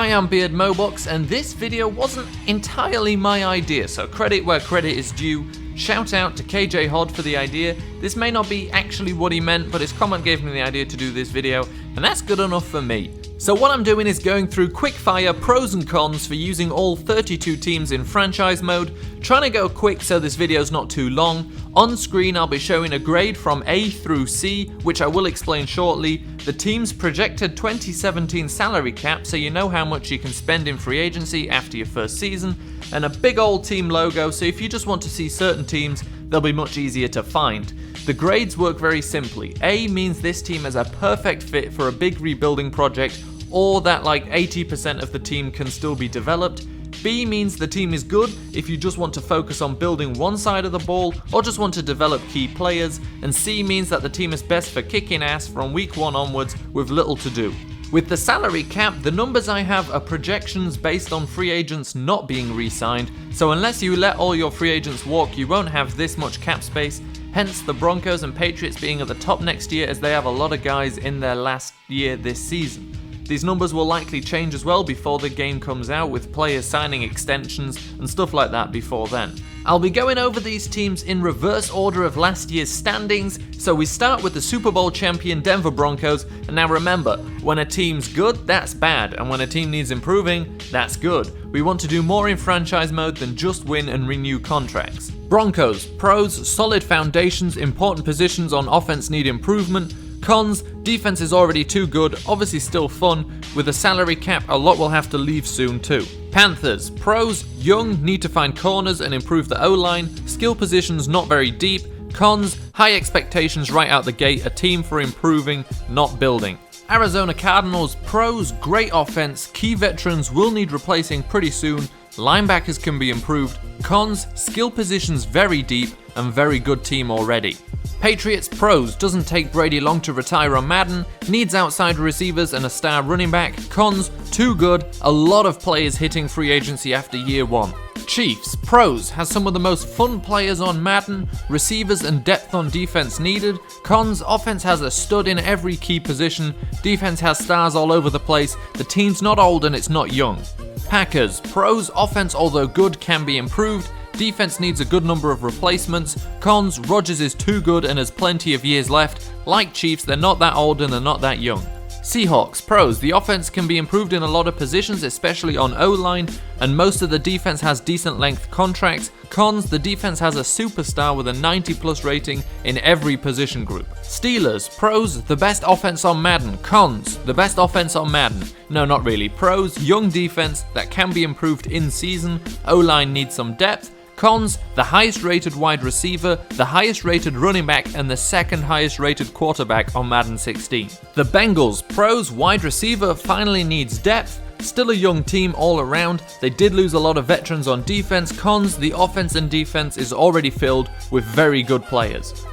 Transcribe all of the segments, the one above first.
I am Beardmohbox, and this video wasn't entirely my idea, so credit where credit is due. Shout out to KJ Hod for the idea. This may not be actually what he meant, but his comment gave me the idea to do this video, and that's good enough for me. So what I'm doing is going through quickfire pros and cons for using all 32 teams in franchise mode, trying to go quick so this video's not too long. On screen I'll be showing a grade from A through C, which I will explain shortly, the team's projected 2017 salary cap so you know how much you can spend in free agency after your first season, and a big old team logo so if you just want to see certain teams, they'll be much easier to find. The grades work very simply. A means this team is a perfect fit for a big rebuilding project, or that like 80% of the team can still be developed. B means the team is good if you just want to focus on building one side of the ball or just want to develop key players, and C means that the team is best for kicking ass from week 1 onwards with little to do. With the salary cap, the numbers I have are projections based on free agents not being re-signed, so unless you let all your free agents walk, you won't have this much cap space, hence the Broncos and Patriots being at the top next year as they have a lot of guys in their last year this season. These numbers will likely change as well before the game comes out, with players signing extensions and stuff like that before then. I'll be going over these teams in reverse order of last year's standings, so we start with the Super Bowl champion Denver Broncos, and now remember, when a team's good, that's bad, and when a team needs improving, that's good. We want to do more in franchise mode than just win and renew contracts. Broncos, pros, solid foundations, important positions on offense need improvement. Cons, defense is already too good, obviously still fun. With a salary cap, a lot will have to leave soon too. Panthers, pros, young, need to find corners and improve the O-line. Skill positions not very deep. Cons, high expectations right out the gate, a team for improving, not building. Arizona Cardinals, pros, great offense, key veterans will need replacing pretty soon. Linebackers can be improved. Cons, skill positions very deep and very good team already. Patriots, pros, doesn't take Brady long to retire on Madden, needs outside receivers and a star running back. Cons, too good, a lot of players hitting free agency after year 1. Chiefs, pros, has some of the most fun players on Madden, receivers and depth on defense needed. Cons, offense has a stud in every key position, defense has stars all over the place, the team's not old and it's not young. Packers, pros, offense although good can be improved, defense needs a good number of replacements. Cons, Rodgers is too good and has plenty of years left. Like Chiefs, they're not that old and they're not that young. Seahawks, pros, the offense can be improved in a lot of positions, especially on O-line, and most of the defense has decent length contracts. Cons, the defense has a superstar with a 90+ rating in every position group. Steelers, pros, the best offense on Madden. Cons, the best offense on Madden. No, not really. Pros, young defense that can be improved in season. O-line needs some depth. Cons, the highest rated wide receiver, the highest rated running back, and the second highest rated quarterback on Madden 16. The Bengals, pros, wide receiver finally needs depth, still a young team all around, they did lose a lot of veterans on defense. Cons, the offense and defense is already filled with very good players.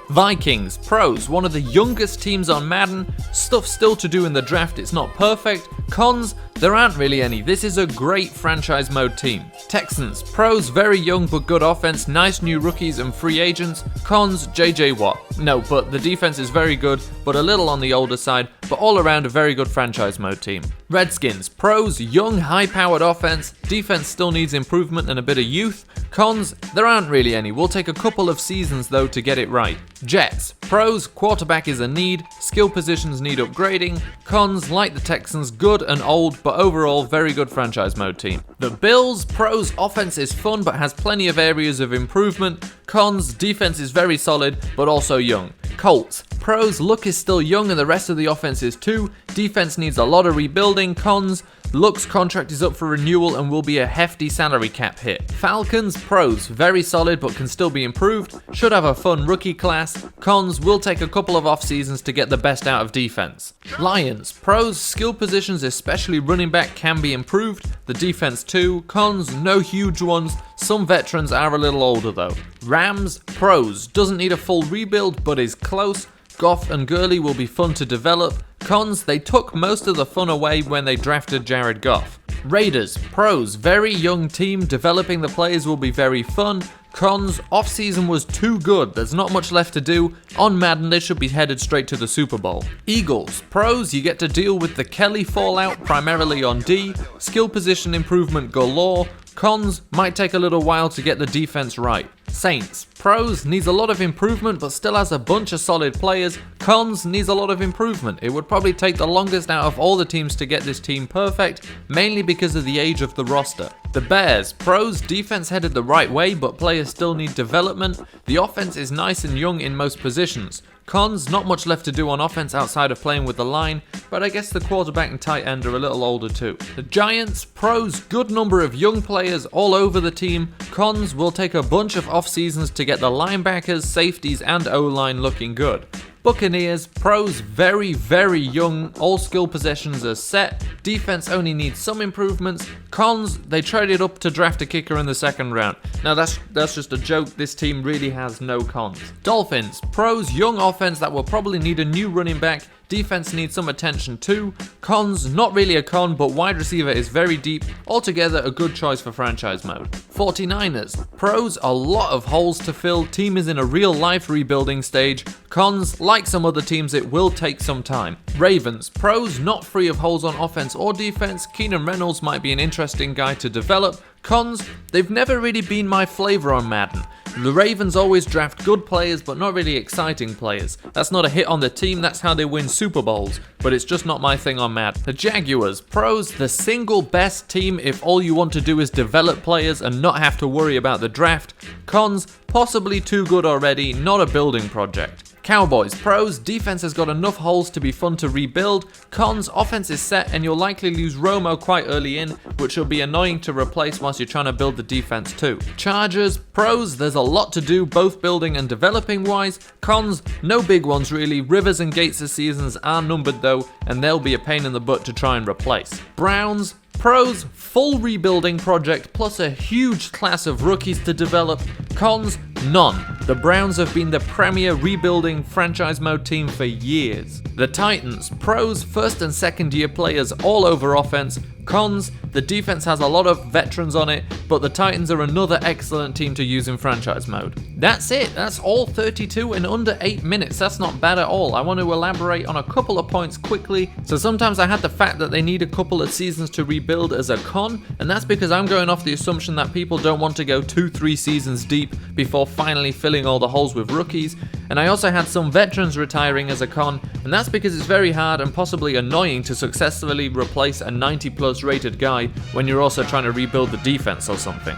Vikings, pros, one of the youngest teams on Madden, stuff still to do in the draft, it's not perfect. Cons, there aren't really any, this is a great franchise mode team. Texans, pros, very young but good offense, nice new rookies and free agents. Cons, JJ Watt. No, but the defense is very good, but a little on the older side, but all around a very good franchise mode team. Redskins, pros, young, high-powered offense, defense still needs improvement and a bit of youth. Cons, there aren't really any, we'll take a couple of seasons though to get it right. Jets, pros, quarterback is a need, skill positions need upgrading. Cons, like the Texans, good and old, but overall very good franchise mode team. The Bills, pros, offense is fun but has plenty of areas of improvement. Cons, defense is very solid but also young. Colts, pros, Luck is still young and the rest of the offense is too. Defense needs a lot of rebuilding. Cons, Luck's contract is up for renewal and will be a hefty salary cap hit. Falcons, pros, very solid but can still be improved, should have a fun rookie class. Cons, will take a couple of off seasons to get the best out of defense. Lions, pros, skill positions especially running back can be improved, the defense too. Cons, no huge ones, some veterans are a little older though. Rams, pros, doesn't need a full rebuild but is close. Goff and Gurley will be fun to develop. Cons, they took most of the fun away when they drafted Jared Goff. Raiders, pros, very young team, developing the players will be very fun. Cons, off-season was too good, there's not much left to do. On Madden, they should be headed straight to the Super Bowl. Eagles, pros, you get to deal with the Kelly fallout, primarily on D. Skill position improvement galore. Cons, might take a little while to get the defense right. Saints, pros, needs a lot of improvement but still has a bunch of solid players. Cons, needs a lot of improvement. It would probably take the longest out of all the teams to get this team perfect, mainly because of the age of the roster. The Bears, pros, defense headed the right way but players still need development. The offense is nice and young in most positions. Cons, not much left to do on offense outside of playing with the line, but I guess the quarterback and tight end are a little older too. The Giants, pros, good number of young players all over the team. Cons, will take a bunch of off seasons to get the linebackers, safeties and O-line looking good. Buccaneers, pros, very, very young, all skill possessions are set, defense only needs some improvements. Cons, they traded up to draft a kicker in the second round. Now that's just a joke, this team really has no cons. Dolphins, pros, young offense that will probably need a new running back. Defense needs some attention too. Cons, not really a con, but wide receiver is very deep. Altogether, a good choice for franchise mode. 49ers, pros, a lot of holes to fill. Team is in a real life rebuilding stage. Cons, like some other teams, it will take some time. Ravens, pros, not free of holes on offense or defense. Keenan Reynolds might be an interesting guy to develop. Cons, they've never really been my flavor on Madden. The Ravens always draft good players but not really exciting players. That's not a hit on the team, that's how they win Super Bowls, but it's just not my thing on Madden. The Jaguars, pros, the single best team if all you want to do is develop players and not have to worry about the draft. Cons, possibly too good already, not a building project. Cowboys, pros, defense has got enough holes to be fun to rebuild. Cons, offense is set and you'll likely lose Romo quite early in, which will be annoying to replace whilst you're trying to build the defense too. Chargers, pros, there's a lot to do both building and developing wise. Cons, no big ones really. Rivers and Gates' seasons are numbered though, and they'll be a pain in the butt to try and replace. Browns, pros, full rebuilding project plus a huge class of rookies to develop. Cons, none. The Browns have been the premier rebuilding franchise mode team for years. The Titans, pros, first and second year players all over offense. Cons, the defense has a lot of veterans on it, but the Titans are another excellent team to use in franchise mode. That's it, that's all 32 in under 8 minutes, that's not bad at all. I want to elaborate on a couple of points quickly. So sometimes I had the fact that they need a couple of seasons to rebuild as a con, and that's because I'm going off the assumption that people don't want to go 2-3 seasons deep before finally filling all the holes with rookies. And I also had some veterans retiring as a con, and that's because it's very hard and possibly annoying to successfully replace a 90+ rated guy when you're also trying to rebuild the defense or something.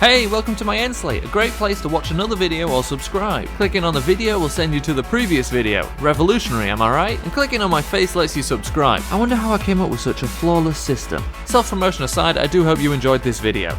Hey, welcome to my end slate, a great place to watch another video or subscribe. Clicking on the video will send you to the previous video. Revolutionary, am I right? And clicking on my face lets you subscribe. I wonder how I came up with such a flawless system. Self-promotion aside, I do hope you enjoyed this video.